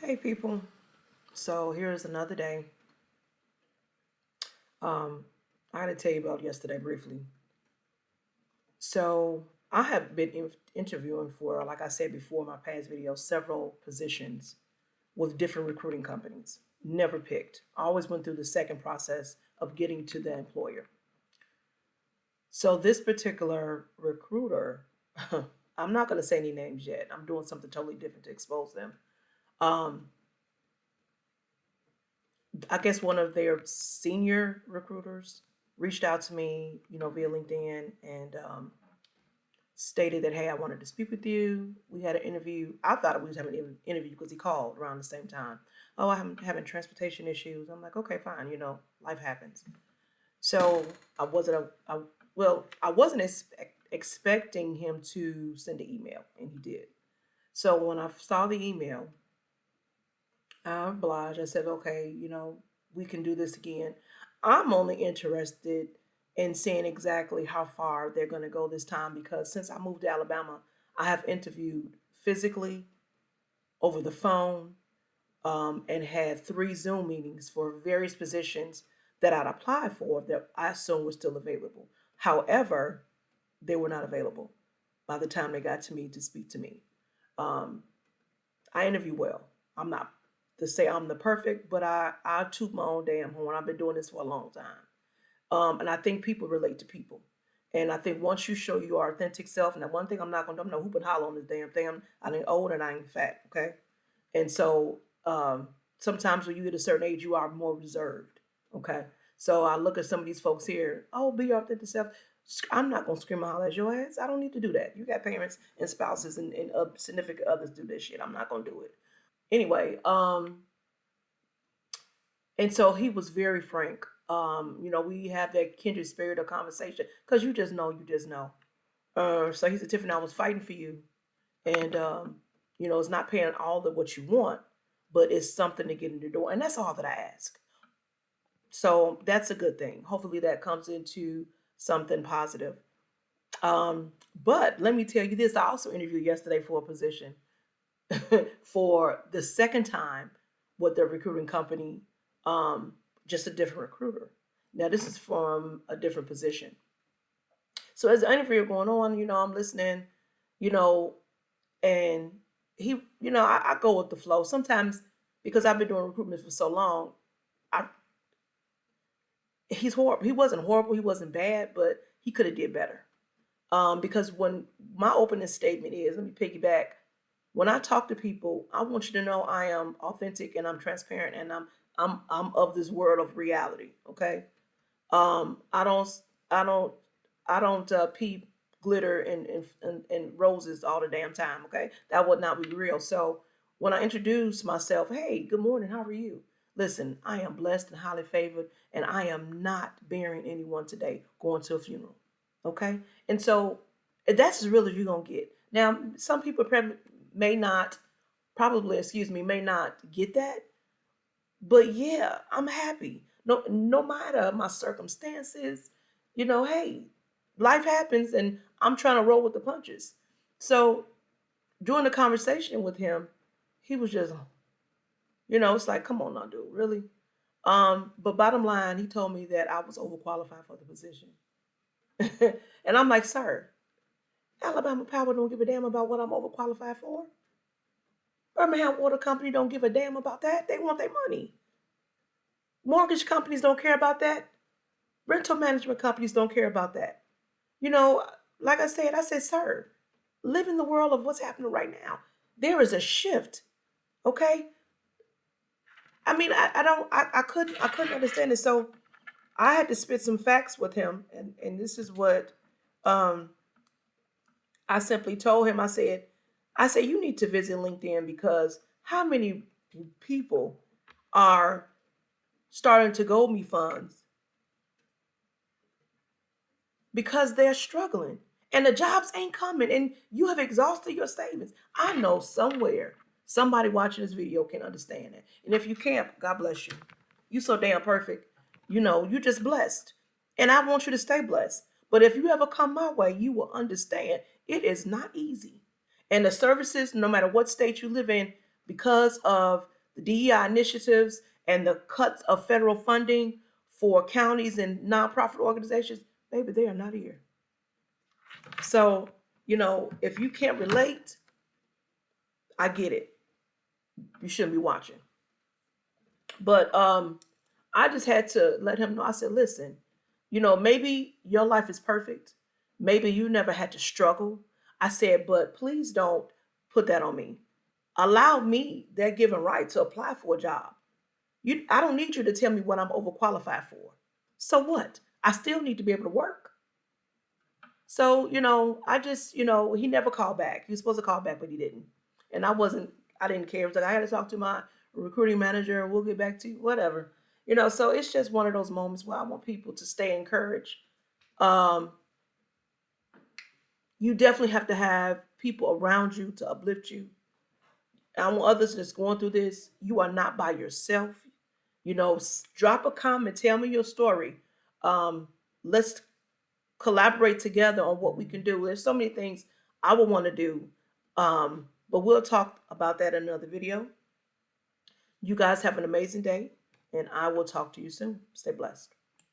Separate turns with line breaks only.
Hey people, so here's another day. Um, I had to tell you about yesterday briefly. So I have been interviewing for, like I said before in my past video, several positions with different recruiting companies. Never picked. Always went through the second process of getting to the employer. So this particular recruiter, I'm not going to say any names yet. I'm doing something totally different to expose them. Um, I guess one of their senior recruiters reached out to me, via LinkedIn and stated that, hey, I wanted to speak with you. We had an interview. I thought we was having an interview because he called around the same time. Oh, I'm having transportation issues. I'm like, okay, fine. Life happens. So I wasn't, I wasn't expecting him to send an email, and he did. So when I saw the email, I obliged. I said, okay, we can do this again. I'm only interested in seeing exactly how far they're going to go this time because since I moved to Alabama, I have interviewed physically, over the phone, and had 3 Zoom meetings for various positions that I'd applied for that I assumed were still available. However, they were not available by the time they got to me to speak to me. Um, I interview well. I'm not to say I'm the perfect, but I toot my own damn horn. I've been doing this for a long time, and I think people relate to people. And I think once you show your authentic self, and the one thing I'm not gonna do, I'm no hoop and holler on this damn thing. I ain't old and I ain't fat, okay? And so sometimes when you hit a certain age, you are more reserved, okay? So I look at some of these folks here. Oh, be your authentic self. I'm not gonna scream and holler at your ass. I don't need to do that. You got parents and spouses and significant others do this shit. I'm not gonna do it anyway. And so he was very frank. We have that kindred spirit of conversation because you just know. So he said, Tiffany, I was fighting for you, and it's not paying all the what you want, but it's something to get in the door, and that's all that I ask. So that's a good thing. Hopefully, that comes into something positive. But let me tell you this: I also interviewed yesterday for a position for the second time with the recruiting company, um, just a different recruiter. Now, this is from a different position. So, as the interview going on, I'm listening, you know, and he, I go with the flow. Sometimes, because I've been doing recruitment for so long, I he's horrible. He wasn't horrible. He wasn't bad, but he could have did better. Because when my opening statement is, let me piggyback. When I talk to people, I want you to know I am authentic and I'm transparent and I'm of this world of reality. Okay. I don't I don't I don't pee glitter and roses all the damn time. Okay, that would not be real. So when I introduce myself, hey, good morning, how are you? Listen, I am blessed and highly favored, and I am not burying anyone today. Going to a funeral. Okay, and so that's as real as you're gonna get. Now, some people may not, probably, excuse me, may not get that, but yeah, I'm happy. No matter my circumstances, hey, life happens and I'm trying to roll with the punches. So during the conversation with him, he was just, it's like, come on now, dude, really? But bottom line, he told me that I was overqualified for the position. And I'm like, sir, Alabama Power don't give a damn about what I'm overqualified for. Birmingham Water Company don't give a damn about that. They want their money. Mortgage companies don't care about that. Rental management companies don't care about that. You know, like I said, sir, live in the world of what's happening right now. There is a shift. Okay. I mean, I don't, I couldn't understand it. So I had to spit some facts with him. And this is what um, I simply told him. I said, you need to visit LinkedIn because how many people are starting to go me funds because they're struggling and the jobs ain't coming and you have exhausted your savings. I know somewhere somebody watching this video can understand it. And if you can't, God bless you. You so damn perfect. You just blessed. And I want you to stay blessed. But if you ever come my way, you will understand it is not easy. And the services, no matter what state you live in, because of the DEI initiatives and the cuts of federal funding for counties and nonprofit organizations, baby, they are not here. So, if you can't relate, I get it. You shouldn't be watching. But I just had to let him know. I said, listen, maybe your life is perfect. Maybe you never had to struggle. I said, but please don't put that on me. Allow me that given right to apply for a job. I don't need you to tell me what I'm overqualified for. So what? I still need to be able to work. So, I just, he never called back. He was supposed to call back, but he didn't. And I didn't care. It was like, I had to talk to my recruiting manager and we'll get back to you, whatever. So it's just one of those moments where I want people to stay encouraged. Um, you definitely have to have people around you to uplift you. I want others that's going through this. You are not by yourself. Drop a comment, tell me your story. Let's collaborate together on what we can do. There's so many things I would want to do. But we'll talk about that in another video. You guys have an amazing day, and I will talk to you soon. Stay blessed.